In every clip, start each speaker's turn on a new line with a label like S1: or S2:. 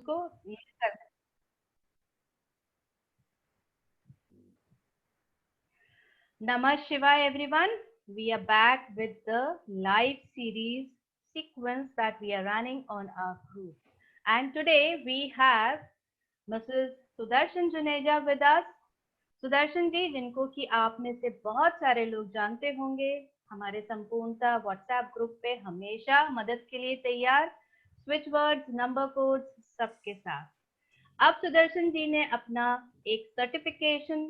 S1: उसको ये कर। Namah Shivaya everyone. We are back with the live series sequence that we are running on our group. And today we have Mrs. Sudarshan Juneja with us. Sudarshan ji, जिनको कि आप में से बहुत सारे लोग जानते होंगे, हमारे संपूर्णता व्हाट्सएप ग्रुप पे हमेशा मदद के लिए तैयार, स्विच वर्ड्स, नंबर कोड्स सबके साथ। अब सुदर्शन जी ने अपना एक सर्टिफिकेशन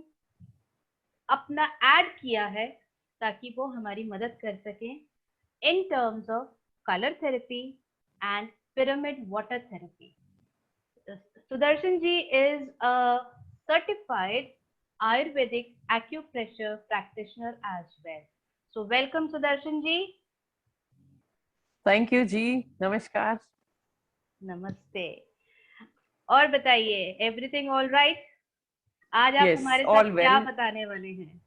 S1: अपना ऐड किया है ताकि वो हमारी मदद कर सकें in terms of colour therapy and pyramid water therapy. Sudarshan ji is a certified Ayurvedic acupressure practitioner as well. So welcome Sudarshan ji.
S2: Thank you जी, नमस्कार।
S1: नमस्ते। और बताइए, एवरीथिंग ऑल राइट? आज आप हमारे साथ क्या बताने वाले हैं?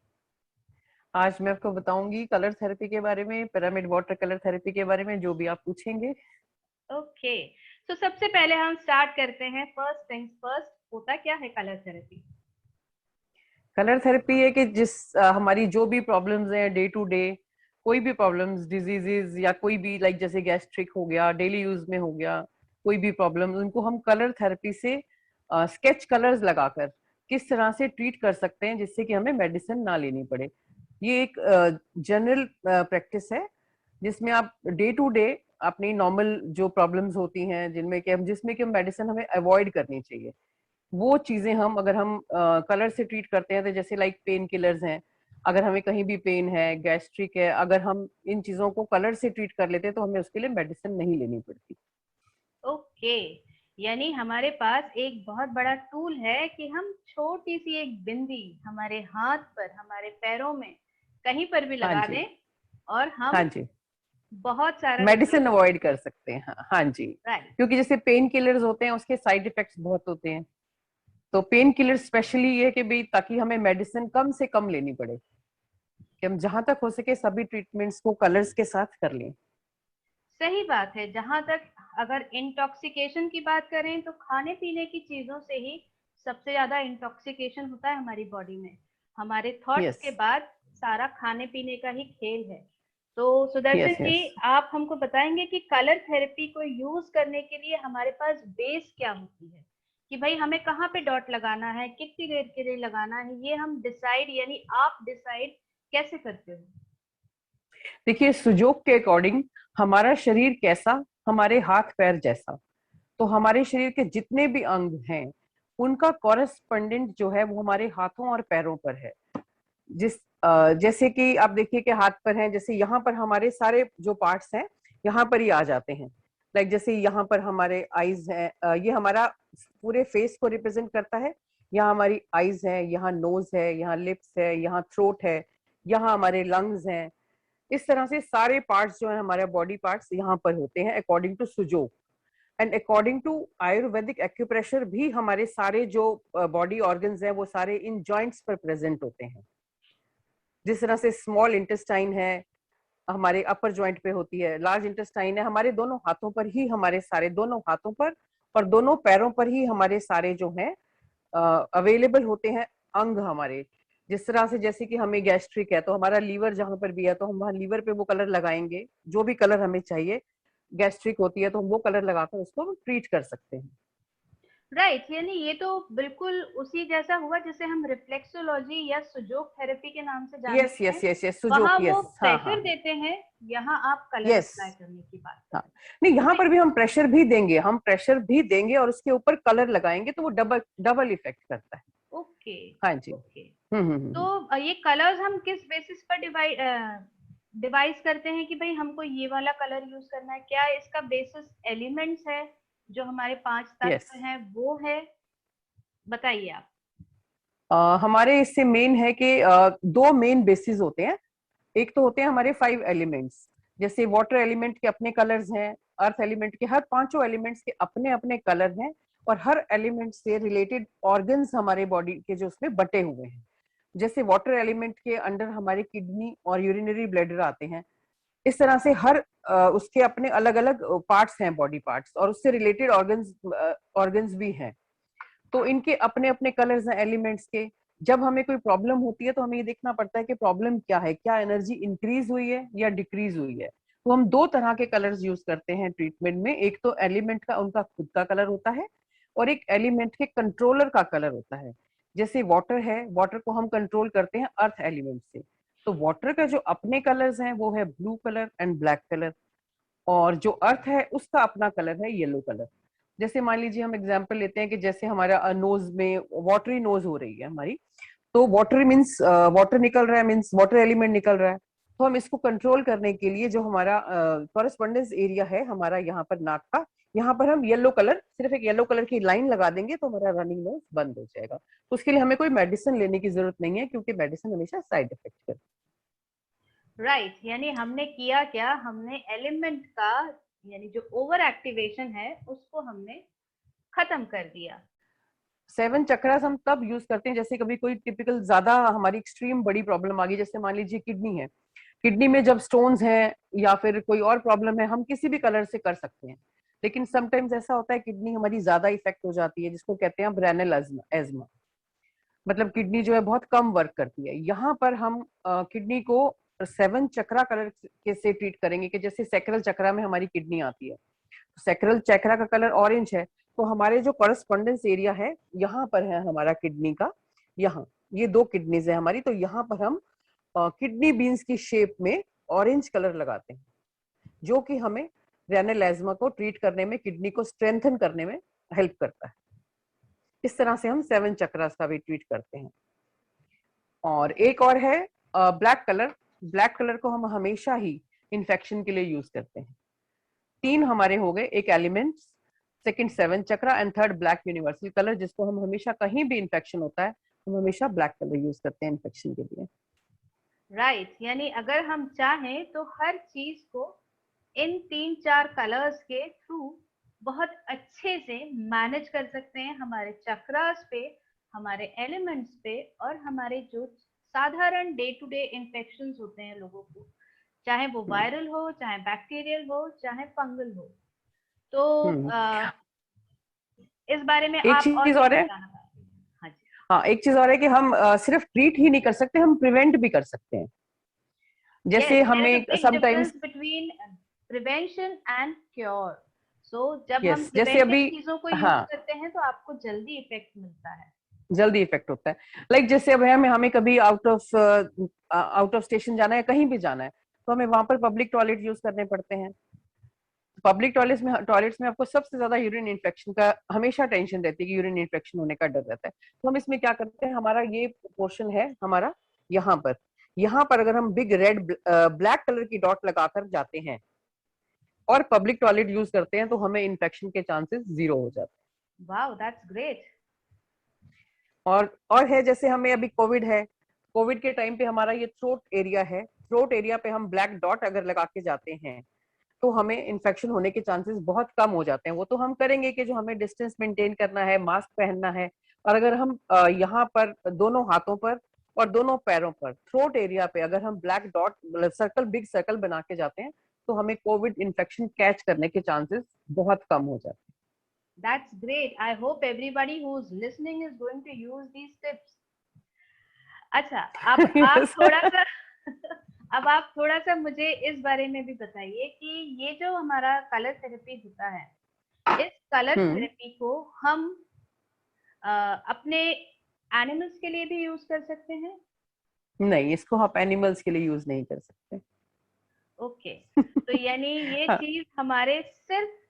S2: आज मैं आपको बताऊंगी कलर थेरेपी के बारे में, पिरामिड वाटर कलर थेरेपी के बारे में, जो भी आप पूछेंगे।
S1: ओके, तो सबसे पहले हम स्टार्ट करते हैं। फर्स्ट थिंग्स फर्स्ट, होता क्या है कलर थेरेपी?
S2: कलर थेरेपी है कि हमारी जो भी प्रॉब्लम्स हैं डे टू डे, कोई भी प्रॉब्लम्स, डिजीजेस या कोई भी लाइक जैसे गैस्ट्रिक हो गया, डेली यूज में हो गया, कोई भी प्रॉब्लम, उनको हम कलर थेरेपी से स्केच कलर्स लगाकर किस तरह से ट्रीट कर सकते हैं जिससे कि हमें मेडिसिन ना लेनी पड़े। ये एक जनरल प्रैक्टिस है जिसमें आप डे टू डे अपनी नॉर्मल जो प्रॉब्लम्स होती हैं जिसमें कि हम मेडिसिन हमें अवॉइड करनी चाहिए, वो चीजें हम अगर हम कलर से ट्रीट करते हैं, तो जैसे लाइक पेन किलर्स हैं, अगर हमें कहीं भी पेन है, गैस्ट्रिक है, अगर हम इन चीजों को कलर से ट्रीट कर लेते हैं तो हमें उसके लिए मेडिसिन नहीं लेनी पड़ती।
S1: ओके, यानी हमारे पास एक बहुत बड़ा टूल है कि हम छोटी सी एक बिंदी हमारे हाथ पर, हमारे पैरों में कहीं पर भी लगा दें और हम बहुत सारा
S2: मेडिसिन अवॉइड कर सकते हैं। हाँ जी, क्योंकि जैसे पेन किलर्स होते हैं उसके साइड इफेक्ट्स बहुत होते हैं, तो पेन किलर स्पेशली ये कि भाई ताकि हमें मेडिसिन कम से कम लेनी पड़े, कि हम जहां तक हो सके सभी ट्रीटमेंट्स को कलर्स के साथ कर लें।
S1: सही बात है। जहां तक अगर इंटॉक्सिकेशन की बात करें तो खाने पीने की चीजों से ही सबसे ज्यादा इंटॉक्सिकेशन होता है हमारी बॉडी में। हमारे थॉट्स के बाद सारा खाने पीने का ही खेल है। तो सुदर्शन जी, आप हमको बताएंगे कि कलर थेरेपी को यूज करने के लिए हमारे पास बेस क्या होती है, कि भाई हमें कहाँ पे डॉट लगाना है, कितनी देर के लिए लगाना है, ये हम डिसाइड, यानी आप डिसाइड कैसे करते हो?
S2: देखिए, सुजोग के अकॉर्डिंग हमारा शरीर कैसा, हमारे हाथ पैर जैसा, तो हमारे शरीर के जितने भी अंग हैं उनका कॉरेस्पोंडेंट जो है वो हमारे हाथों और पैरों पर है। जैसे कि आप देखिए कि हाथ पर हैं, जैसे यहाँ पर हमारे सारे जो पार्ट्स हैं यहाँ पर ही आ जाते हैं। लाइक जैसे यहाँ पर हमारे आईज है, ये हमारा पूरे फेस को रिप्रेजेंट करता है। यहाँ हमारी आईज है, यहाँ नोज है, यहाँ लिप्स है, यहाँ थ्रोट है, यहाँ हमारे लंग्स हैं। इस तरह से सारे पार्ट्स जो है हमारे बॉडी पार्ट्स यहाँ पर होते हैं according to Su Jok. And according to Ayurvedic acupressure भी हमारे सारे जो बॉडी ऑर्गन्स हैं वो सारे इन जॉइंट्स पर प्रेजेंट होते हैं। जिस तरह से स्मॉल इंटेस्टाइन है हमारे अपर जॉइंट पे होती है, लार्ज इंटेस्टाइन है हमारे दोनों हाथों पर ही, हमारे सारे दोनों हाथों पर और दोनों पैरों पर ही हमारे सारे जो है अवेलेबल होते हैं अंग हमारे। जिस तरह से जैसे कि हमें गैस्ट्रिक है तो हमारा लीवर जहां पर भी है तो हम वहां लीवर पे वो कलर लगाएंगे, जो भी कलर हमें चाहिए। गैस्ट्रिक होती है तो हम वो कलर लगाकर उसको ट्रीट कर सकते हैं।
S1: राइट, यानी ये तो बिल्कुल उसी जैसा हुआ जिसे हम रिफ्लेक्सोलॉजी या सुजोग थेरेपी के नाम से जानते हैं।
S2: यस
S1: वहाँ वो प्रेशर देते हैं, यहाँ आप कलर अप्लाई करने की बात कर रहे हैं।
S2: नहीं, यहाँ पर भी हम प्रेशर भी देंगे और उसके ऊपर कलर लगाएंगे तो वो डबल इफेक्ट करता है।
S1: ओके,
S2: हाँ जी।
S1: तो ये कलर्स हम किस बेसिस पर डिवाइस करते हैं कि भाई हमको ये वाला कलर यूज करना है? क्या इसका बेसिस एलिमेंट्स है जो हमारे 5 तत्व हैं वो है? बताइए आप।
S2: हमारे इससे मेन है कि 2 मेन बेसिस होते हैं। एक तो होते हैं हमारे 5 एलिमेंट्स, जैसे वाटर एलिमेंट के अपने कलर्स हैं, अर्थ एलिमेंट के, हर पांचों एलिमेंट्स के अपने अपने कलर हैं और हर एलिमेंट से रिलेटेड ऑर्गन्स हमारे बॉडी के जो उसमें बटे हुए हैं। जैसे वाटर एलिमेंट के अंडर हमारे किडनी और यूरिनरी ब्लैडर आते हैं, इस तरह से हर उसके अपने अलग अलग पार्ट्स हैं, बॉडी पार्ट्स, और उससे रिलेटेड ऑर्गन्स ऑर्गन्स भी हैं। तो इनके अपने अपने कलर्स हैं एलिमेंट्स के। जब हमें कोई प्रॉब्लम होती है तो हमें ये देखना पड़ता है कि प्रॉब्लम क्या है, क्या एनर्जी इंक्रीज हुई है या डिक्रीज हुई है। तो हम दो तरह के कलर्स यूज करते हैं ट्रीटमेंट में। एक तो एलिमेंट का उनका खुद का कलर होता है, और एक एलिमेंट के कंट्रोलर का कलर होता है। जैसे वाटर है, वाटर को हम कंट्रोल करते हैं अर्थ एलिमेंट से। तो वाटर का जो अपने कलर्स हैं वो है blue colour and black colour, और जो अर्थ है उसका अपना कलर है येलो कलर। जैसे मान लीजिए हम एग्जांपल लेते हैं कि जैसे हमारा नोज में वाटरी नोज हो रही है हमारी, तो वाटर मीन्स वाटर निकल रहा है, मीन्स वाटर एलिमेंट निकल रहा है। तो हम इसको कंट्रोल करने के लिए जो हमारा कॉरेस्पॉन्डेंस एरिया है हमारा यहाँ पर नाक का, यहाँ पर हम येलो कलर, सिर्फ एक येलो कलर की लाइन लगा देंगे तो हमारा रनिंग नोज बंद हो जाएगा। तो उसके लिए हमें कोई मेडिसिन लेने की जरूरत नहीं है, क्योंकि मेडिसिन हमेशा साइड इफेक्ट करती
S1: राइट, यानी हमने किया क्या, हमने एलिमेंट का यानी जो ओवर एक्टिवेशन है उसको हमने खत्म कर दिया।
S2: है। 7 चक्रास हम तब यूज करते हैं जैसे कभी कोई टिपिकल ज्यादा हमारी एक्सट्रीम बड़ी प्रॉब्लम आ गई, जैसे मान लीजिए किडनी है, किडनी में जब स्टोन्स हैं या फिर कोई और प्रॉब्लम है, हम किसी भी कलर से कर सकते हैं। लेकिन समटाइम्स ऐसा होता है किडनी हमारी ज्यादा इफेक्ट हो जाती है, जिसको कहते हैं रेनल एजमा, मतलब किडनी जो है बहुत कम वर्क करती है। यहाँ पर हम किडनी को 7 चक्रा कलर के से ट्रीट करेंगे, कि जैसे सैक्रल चक्रा में हमारी किडनी आती है, सैक्रल चक्रा का कलर ऑरेंज है, तो हमारे जो कॉरेस्पॉन्डेंस एरिया है यहाँ पर है हमारा किडनी का, यहाँ ये 2 किडनीज है हमारी, तो यहाँ पर हम किडनी बीन्स की शेप में ऑरेंज कलर लगाते हैं, जो कि हमें रेनल एजमा को ट्रीट करने में, किडनी को स्ट्रेंथन करने में हेल्प करता है। इस तरह से हम 7 चक्रास का भी ट्रीट करते हैं। और एक और है ब्लैक कलर। ब्लैक कलर को हम हमेशा ही इन्फेक्शन के लिए यूज करते हैं। 3 हमारे हो गए, एक elements, second 7 chakra, and third black universal colour, जिसको हम हमेशा कहीं भी इन्फेक्शन होता है हम हमेशा ब्लैक कलर यूज करते हैं इन्फेक्शन के लिए।
S1: राइट, यानी अगर हम चाहें तो हर चीज को इन 3-4 कलर्स के थ्रू बहुत अच्छे से मैनेज कर सकते हैं, हमारे चक्रास पे, हमारे एलिमेंट्स पे, और हमारे जो साधारण डे टू डे इन्फेक्शंस होते हैं लोगों को, चाहे वो वायरल हो, चाहे बैक्टीरियल हो, चाहे फंगल हो। तो
S2: हम्म।
S1: इस बारे में
S2: एक
S1: आप और
S2: चीज
S1: क्या
S2: और है,
S1: बताना चाहते हैं? हाँ जी।
S2: हाँ एक चीज और है कि हम सिर्फ ट्रीट ही नहीं कर सकते, हम प्रिवेंट भी कर सकते हैं।
S1: Yes,
S2: जैसे
S1: there is a
S2: हमें
S1: big
S2: sometimes,
S1: difference between prevention and cure. So जब हम
S2: यस जैसे
S1: प्रिवेंटिव
S2: अभी,
S1: चीजों को यूज
S2: हाँ
S1: करते हैं तो आपको जल्दी इफेक्ट मिलता है।
S2: जल्दी इफेक्ट होता है। लाइक जैसे अब हमें हमें कभी आउट ऑफ स्टेशन जाना है, कहीं भी जाना है, तो हमें वहां पर पब्लिक टॉयलेट यूज करने पड़ते हैं। पब्लिक टॉयलेट्स में आपको सबसे ज्यादा यूरिन इन्फेक्शन का हमेशा टेंशन रहती है, कि यूरिन इन्फेक्शन होने का डर रहता है। तो हम इसमें क्या करते हैं, हमारा ये पोर्शन है हमारा यहाँ पर अगर हम बिग रेड ब्लैक कलर की डॉट लगाकर जाते हैं और पब्लिक टॉयलेट यूज करते हैं, तो हमें इन्फेक्शन के चांसेस 0 हो जाते
S1: वाओ, दैट्स ग्रेट।
S2: हैं। और है जैसे हमें अभी कोविड है, कोविड के टाइम पे हमारा ये थ्रोट एरिया है, थ्रोट एरिया पे हम ब्लैक डॉट अगर लगा के जाते हैं तो हमें इन्फेक्शन होने के चांसेस बहुत कम हो जाते हैं। वो तो हम करेंगे कि जो हमें डिस्टेंस मेंटेन करना है, मास्क पहनना है। और अगर हम यहाँ पर दोनों हाथों पर और दोनों पैरों पर थ्रोट एरिया पे अगर हम black dot circle, big circle बना के जाते हैं, तो हमें कोविड इन्फेक्शन कैच करने के चांसेस बहुत कम हो जाते
S1: That's great. I hope everybody who's listening is going to use these tips. अच्छा, अब
S2: हैं।
S1: आप
S2: Yes.
S1: थोड़ा सा अब आप थोड़ा सा मुझे इस बारे में भी बताइए कि ये जो हमारा कलर थेरेपी होता है, इस कलर
S2: हम्म।
S1: थेरेपी को हम अपने एनिमल्स के लिए भी यूज कर सकते हैं?
S2: नहीं, इसको आप एनिमल्स के लिए यूज नहीं कर सकते।
S1: ओके, तो यानी ये
S2: हाँ।
S1: चीज हमारे सिर्फ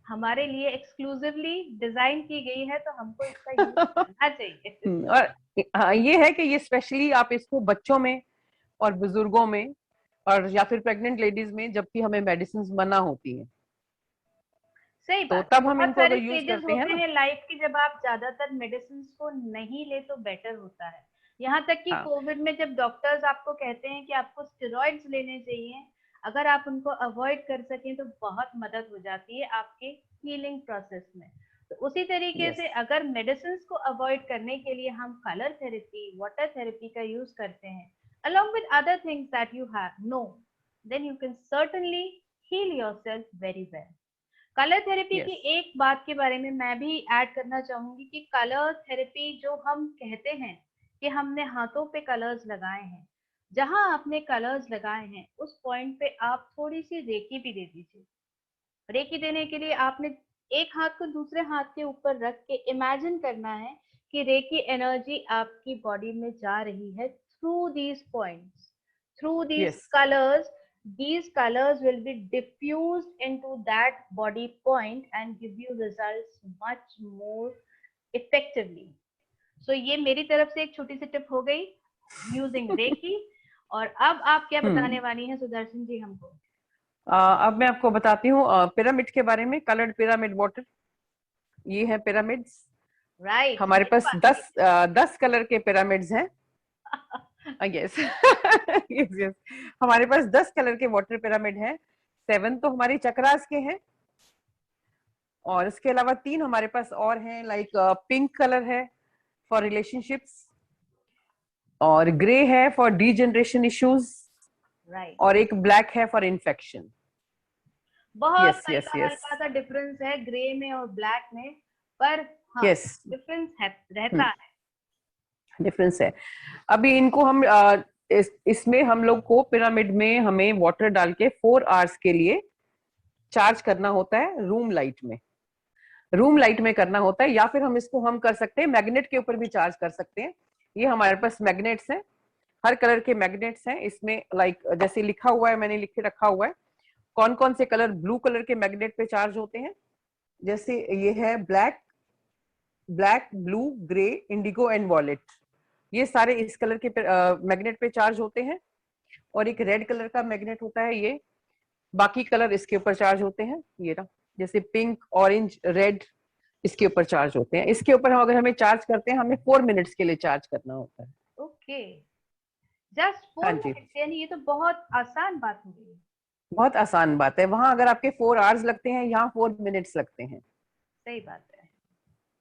S1: हमारे लिए एक्सक्लूसिवली डिजाइन की गई है, तो हमको इसका यूज करना चाहिए।
S2: और हाँ ये है कि ये स्पेशली आप इसको बच्चों में और बुजुर्गों में और या फिर प्रेग्नेंट लेडीज में, जबकि हमें मेडिसिन मना होती है,
S1: सही
S2: तो
S1: बात है,
S2: तब हम
S1: बहुत
S2: इनको
S1: सारे
S2: अगर यूज
S1: स्टेजेस
S2: करते हैं
S1: होते
S2: ना।
S1: हैं लाइफ की जब आप ज्यादातर मेडिसिन को नहीं ले तो बेटर होता है। यहाँ तक कि
S2: हाँ।
S1: कोविड में जब डॉक्टर्स आपको कहते हैं कि आपको स्टेरॉइड्स लेने चाहिए, अगर आप उनको अवॉइड कर सकें तो बहुत मदद हो जाती है आपके हीलिंग प्रोसेस में। तो उसी तरीके
S2: यस।
S1: से अगर मेडिसिन को अवॉइड करने के लिए हम कलर थेरेपी, वाटर थेरेपी का यूज करते हैं, along with other things that you have, no, then you can certainly heal yourself very well. Colour therapy की
S2: Yes.
S1: एक बात के बारे में मैं भी ऐड करना चाहूंगी कि कलर थेरेपी जो हम कहते हैं कि हमने हाथों पे कलर्स लगाए हैं, जहां आपने कलर्स लगाए हैं उस पॉइंट पे आप थोड़ी सी रेकी भी दे दीजिए। रेकी देने के लिए आपने एक हाथ को दूसरे हाथ के ऊपर रख के इमेजिन करना है कि रेकी एनर्जी आपकी बॉडी में जा रही है through these points, through these
S2: Yes.
S1: Colours. These colors will be diffused into that body point and give you results much more effectively. So ये मेरी तरफ से एक छोटी सी टिप हो गई using रेकी. और अब आप क्या बताने वाली हैं सुदर्शन जी हमको?
S2: अब मैं आपको बताती हूँ पिरामिड के बारे में, कलर्ड पिरामिड वाटर। ये है पिरामिड्स।
S1: राइट,
S2: हमारे
S1: मेरे
S2: पास
S1: पास
S2: 10 कलर के पिरामिड्स हैं। यस यस यस, हमारे पास 10 कलर के वाटर पिरामिड हैं। 7 तो हमारी चक्रास के हैं, और इसके अलावा 3 हमारे पास और हैं। लाइक पिंक कलर है फॉर रिलेशनशिप्स, और ग्रे है फॉर डीजनरेशन इश्यूज,
S1: राइट.
S2: और एक ब्लैक है फॉर इन्फेक्शन।
S1: बहुत
S2: यस यस
S1: हल्का
S2: यस
S1: हल्का सा डिफरेंस है ग्रे में और ब्लैक में, पर हाँ
S2: यस,
S1: डिफरेंस है, रहता है.
S2: डिफरेंस है। अभी इनको हम इसमें हम लोग को पिरामिड में हमें वाटर डाल के 4 आवर्स के लिए चार्ज करना होता है रूम लाइट में। रूम लाइट में करना होता है, या फिर हम इसको हम कर सकते हैं मैग्नेट के ऊपर भी चार्ज कर सकते हैं। ये हमारे पास मैग्नेट्स हैं, हर कलर के मैग्नेट्स हैं इसमें। लाइक जैसे लिखा हुआ है, मैंने लिख के रखा हुआ है कौन कौन से कलर ब्लू कलर के मैग्नेट पे चार्ज होते हैं। जैसे ये है black, blue, grey, Indigo and wallet. ये सारे इस कलर के मैग्नेट पे चार्ज होते हैं। और एक रेड कलर का मैग्नेट होता है ये, बाकी कलर इसके ऊपर चार्ज होते हैं। ये ना, जैसे पिंक, ऑरेंज, रेड इसके ऊपर चार्ज होते हैं। इसके ऊपर हम अगर हमें चार्ज करते हैं, हमें 4 मिनट्स के लिए चार्ज करना होता है।
S1: ओके, जस्ट
S2: हाँ
S1: 4
S2: जी,
S1: मिनट्स, यानी ये तो बहुत आसान बात हो गई.
S2: बहुत आसान बात है। वहां अगर आपके 4 आवर्स लगते हैं, यहाँ 4 मिनट्स लगते हैं।
S1: सही बात है.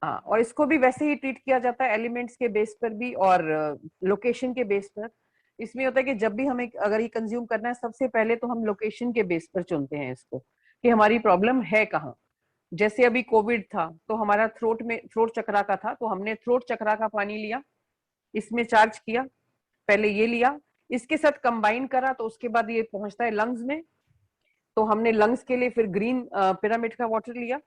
S2: हाँ, और इसको भी वैसे ही ट्रीट किया जाता है, एलिमेंट्स के बेस पर भी और लोकेशन के बेस पर। इसमें होता है कि जब भी हमें अगर ये कंज्यूम करना है, सबसे पहले तो हम लोकेशन के बेस पर चुनते हैं इसको, कि हमारी प्रॉब्लम है कहाँ। जैसे अभी कोविड था तो हमारा थ्रोट चक्रा का था, तो हमने थ्रोट चक्रा का पानी लिया, इसमें चार्ज किया, पहले ये लिया, इसके साथ कंबाइन करा, तो उसके बाद ये पहुंचता है लंग्स में। तो हमने लंग्स के लिए फिर ग्रीन पिरामिड का वाटर लिया।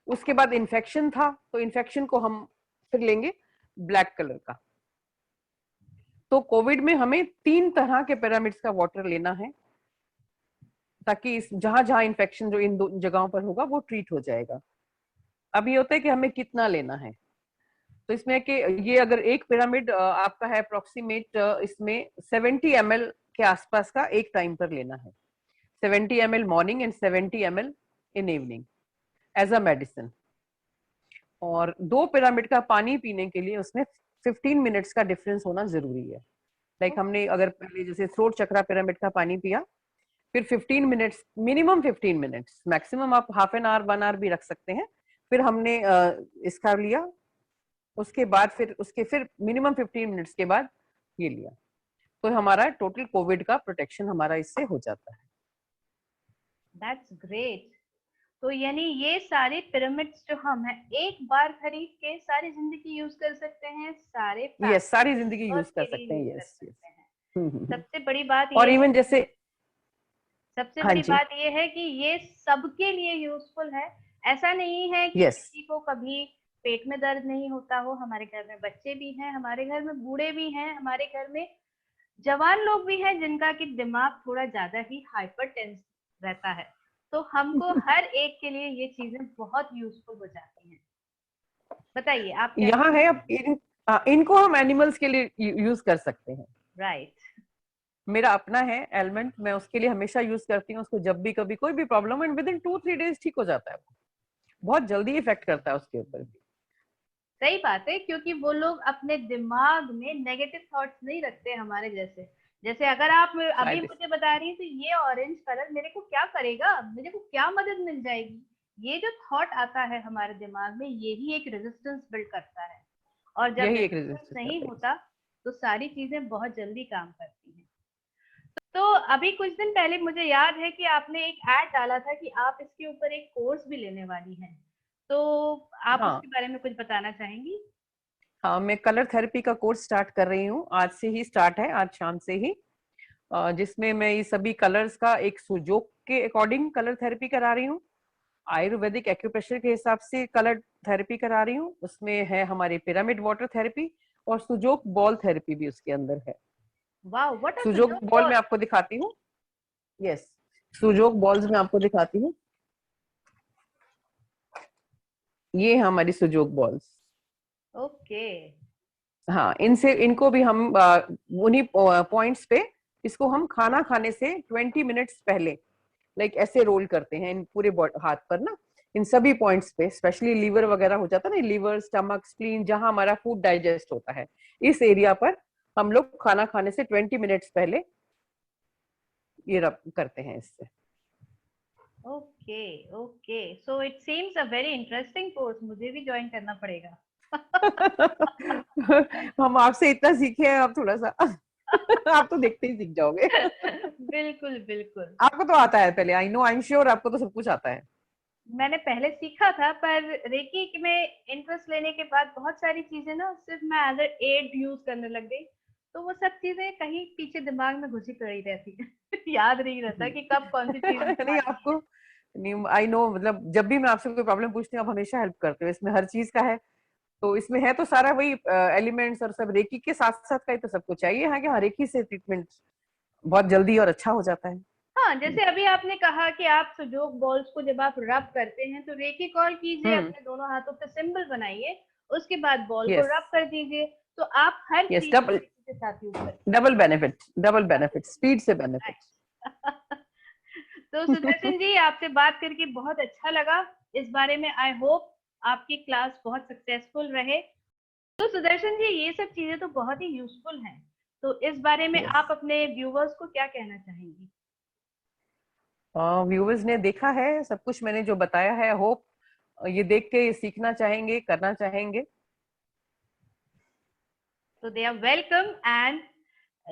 S2: उसके बाद इन्फेक्शन था, तो इन्फेक्शन को हम फिर लेंगे ब्लैक कलर का। तो कोविड में हमें 3 तरह के पिरामिड्स का वाटर लेना है, ताकि इस जहां जहां इन्फेक्शन जो इन दो जगहों पर होगा वो ट्रीट हो जाएगा। अब ये होता है कि हमें कितना लेना है। तो इसमें कि ये अगर एक पिरामिड आपका है अप्रोक्सीमेट, इसमें 70 ml के आसपास का एक टाइम पर लेना है। 70 ml morning and 70 ml in evening as a medicine. और 2 पिरामिड का पानी पीने के लिए उसमें 15 मिनट्स का डिफरेंस होना जरूरी है। लाइक हमने अगर पहले जैसे थ्रोट चक्रा पिरामिड का पानी पिया, फिर 15 मिनट्स, मिनिमम 15 मिनट्स, मैक्सिमम आप हाफ एन आवर 1 आवर भी रख सकते हैं। फिर हमने इसका लिया, उसके बाद फिर मिनिमम 15 मिनट्स के बाद ये लिया, तो हमारा टोटल कोविड का प्रोटेक्शन हमारा इससे हो जाता है।
S1: That's great. तो यानी ये सारे पिरामिड्स जो हम है एक बार खरीद के सारी जिंदगी यूज कर सकते हैं, सारे
S2: यस, सारी
S1: फैमिली
S2: जिंदगी यूज कर
S1: के लिए
S2: सकते
S1: यूज
S2: हैं।
S1: कर
S2: यस यस।
S1: सकते हैं. सबसे बड़ी बात
S2: और
S1: ये है,
S2: इवन जैसे,
S1: सबसे
S2: हाँ
S1: बड़ी
S2: जी,
S1: बात ये है कि ये सबके लिए यूजफुल है. ऐसा नहीं है कि
S2: यस,
S1: किसी को कभी पेट में दर्द नहीं होता हो. हमारे घर में बच्चे भी हैं, हमारे घर में बूढ़े भी हैं, हमारे घर में जवान लोग भी हैं जिनका कि दिमाग थोड़ा ज्यादा ही हाइपर टेंस रहता है. तो हमको हर एक के लिए ये चीजें बहुत यूजफुल हो जाती हैं. बताइए आप क्या.
S2: यहाँ है। अब इनको हम एनिमल्स के लिए यूज कर सकते हैं।
S1: राइट.
S2: मेरा अपना है एलमेंट, मैं उसके लिए हमेशा यूज करती हूँ उसको, जब भी कभी कोई भी problem, and with in 2-3 days ठीक हो जाता है। बहुत जल्दी इफेक्ट करता है उसके ऊपर भी।
S1: सही बात है, क्योंकि वो लोग अपने दिमाग में नेगेटिव थॉट्स नहीं रखते हमारे जैसे. जैसे अगर आप अभी
S2: शायद
S1: मुझे बता रही हैं तो ये ऑरेंज कलर मेरे को क्या करेगा, मेरे को क्या मदद मिल जाएगी, ये जो थॉट आता है हमारे दिमाग में यही एक रेजिस्टेंस बिल्ड करता है. और जब
S2: यही एक
S1: रेजिस्टेंस
S2: रेजिस्टेंस
S1: नहीं
S2: करता है।
S1: होता तो सारी चीजें बहुत जल्दी काम करती हैं. तो अभी कुछ दिन पहले मुझे याद है कि आपने एक ऐड डाला था कि आप इसके ऊपर एक कोर्स भी लेने वाली हैं, तो आप
S2: हाँ
S1: उसके बारे में कुछ बताना चाहेंगी?
S2: हाँ, मैं कलर थेरेपी का कोर्स स्टार्ट कर रही हूँ, आज से ही स्टार्ट है, आज शाम से ही। जिसमें मैं ये सभी कलर्स का एक सुजोक के अकॉर्डिंग कलर थेरेपी करा रही हूँ, आयुर्वेदिक एक्यूप्रेशर के हिसाब से कलर थेरेपी करा रही हूँ। उसमें है हमारी पिरामिड वाटर थेरेपी और सुजोक बॉल थेरेपी भी उसके अंदर है।
S1: वाह, what are
S2: sujok
S1: sujok
S2: ball मैं
S1: बॉल?
S2: आपको दिखाती हूँ। यस, सुजोक बॉल्स में आपको दिखाती हूँ। ये है हमारी सुजोक बॉल्स।
S1: ओके।
S2: हाँ, इनसे इनको भी हम उन्हीं पॉइंट्स पे इसको हम खाना खाने से 20 मिनट्स पहले लाइक ऐसे रोल करते हैं इन पूरे हाथ पर ना, इन सभी पॉइंट्स पे, स्पेशली लीवर वगैरह हो जाता है ना, लीवर, स्टमक, स्प्लीन, जहां हमारा फूड डाइजेस्ट होता है, इस एरिया पर हम लोग खाना खाने से 20 मिनट्स पहले ये रब करते हैं इससे।
S1: Okay okay, so it seems a very interesting course, मुझे भी ज्वाइन करना पड़ेगा।
S2: हम आपसे इतना सीखे हैं, आप थोड़ा सा आप तो देखते ही सीख जाओगे।
S1: बिल्कुल बिल्कुल।
S2: आपको तो आता है पहले, I know, I am sure आपको तो सब कुछ आता है।
S1: मैंने पहले सीखा था, पर रेकी में इंटरेस्ट लेने के बाद बहुत सारी चीजें ना सिर्फ मैं एज अ एड यूज करने लग गई, तो वो सब चीजें कहीं पीछे दिमाग में घुसी पड़ी रहती है। याद नहीं रहता कि कब कौन सी चीज
S2: नहीं
S1: इस्तेमाल की
S2: आपको, नहीं आई नो, मतलब जब भी मैं आपसे कोई प्रॉब्लम पूछती हूँ आप हमेशा हेल्प करते हो, इसमें हर चीज का है। तो इसमें है तो सारा वही एलिमेंट्स और सब रेकी के साथ साथ का ही तो सब कुछ चाहिए। हाँ, कि हाँ, रेकी से ट्रीटमेंट बहुत जल्दी और अच्छा हो जाता है।
S1: हाँ, जैसे अभी आपने कहा कि आप सुजोक बॉल्स को जब आप रब करते हैं तो रेकी कॉल कीजिए,
S2: हम्म।
S1: अपने दोनों हाथों पे सिंबल बनाइए, उसके बाद बॉल को
S2: यस।
S1: रब कर दीजिए, तो आप हर
S2: यस,
S1: चीज
S2: डबल,
S1: रेकी के साथ यूज कर
S2: डबल बेनिफिट, डबल
S1: सकते
S2: बेनिफिट, स्पीड से
S1: हैं।
S2: बेनिफिट।
S1: Nice. तो सुदर्शन जी, आपसे बात करके बहुत अच्छा लगा इस बारे में। आई होप आपकी क्लास बहुत सक्सेसफुल रहे। तो सुदर्शन जी, ये सब चीजें तो बहुत ही यूजफुल हैं, तो इस बारे में
S2: यस,
S1: आप अपने व्यूवर्स को क्या कहना चाहेंगी?
S2: व्यूवर्स ने देखा है सब कुछ मैंने जो बताया है, होप ये देख के सीखना चाहेंगे, करना चाहेंगे।
S1: So they are welcome, and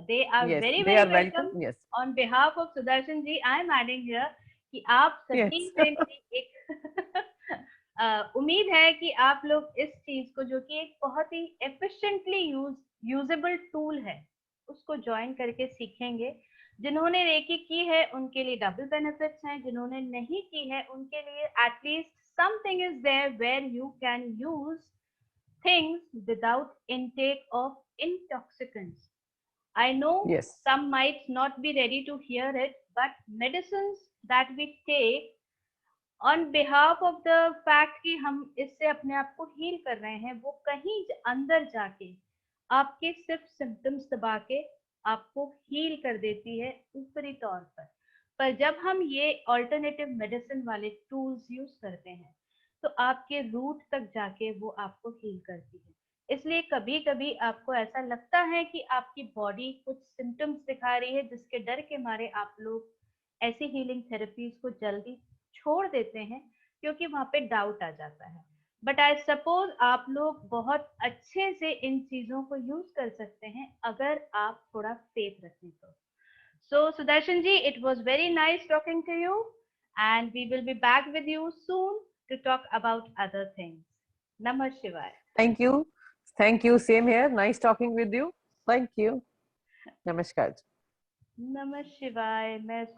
S1: they are
S2: yes,
S1: very
S2: they
S1: very
S2: are
S1: welcome.
S2: Welcome. Yes.
S1: On behalf of Sudarshan ji, I am adding here कि आप सभी
S2: यस।
S1: से मेरी एक उम्मीद है कि आप लोग इस चीज को, जो कि एक बहुत ही एफिशिएंटली यूजेबल टूल है, उसको ज्वाइन करके सीखेंगे। जिन्होंने रेकी की है उनके लिए डबल बेनिफिट्स हैं, जिन्होंने नहीं की है उनके लिए at least something is there where you can use things without intake of intoxicants. I know
S2: yes.
S1: some might not be ready to hear it, but medicines that we take on behalf of the fact कि हम इससे अपने आप को heal कर रहे हैं, वो कहीं अंदर जाके आपके सिर्फ सिम्टम्स दबा के आपको हील कर देती है ऊपरी तौर पर जब हम ये ऑल्टरनेटिव मेडिसिन वाले टूल्स यूज करते हैं तो आपके रूट तक जाके वो आपको हील करती है। इसलिए कभी कभी आपको ऐसा लगता है कि आपकी बॉडी कुछ सिम्टम्स दिखा रही है, जिसके डर के मारे आप लोग ऐसी हीलिंग थेरेपीज को जल्दी छोड़ देते हैं, क्योंकि वहां पे डाउट आ जाता है। बट आई सपोज आप लोग बहुत अच्छे से इन चीजों को यूज कर सकते हैं अगर आप थोड़ा फेथ रखें तो। So Sudarshan ji, it was very nice talking to you, and we will be back with you soon to talk about other things. नमः शिवाय।
S2: Thank you, thank you, same here, nice talking with you. Thank you, नमस्कार।
S1: नमः शिवाय। मैं इसको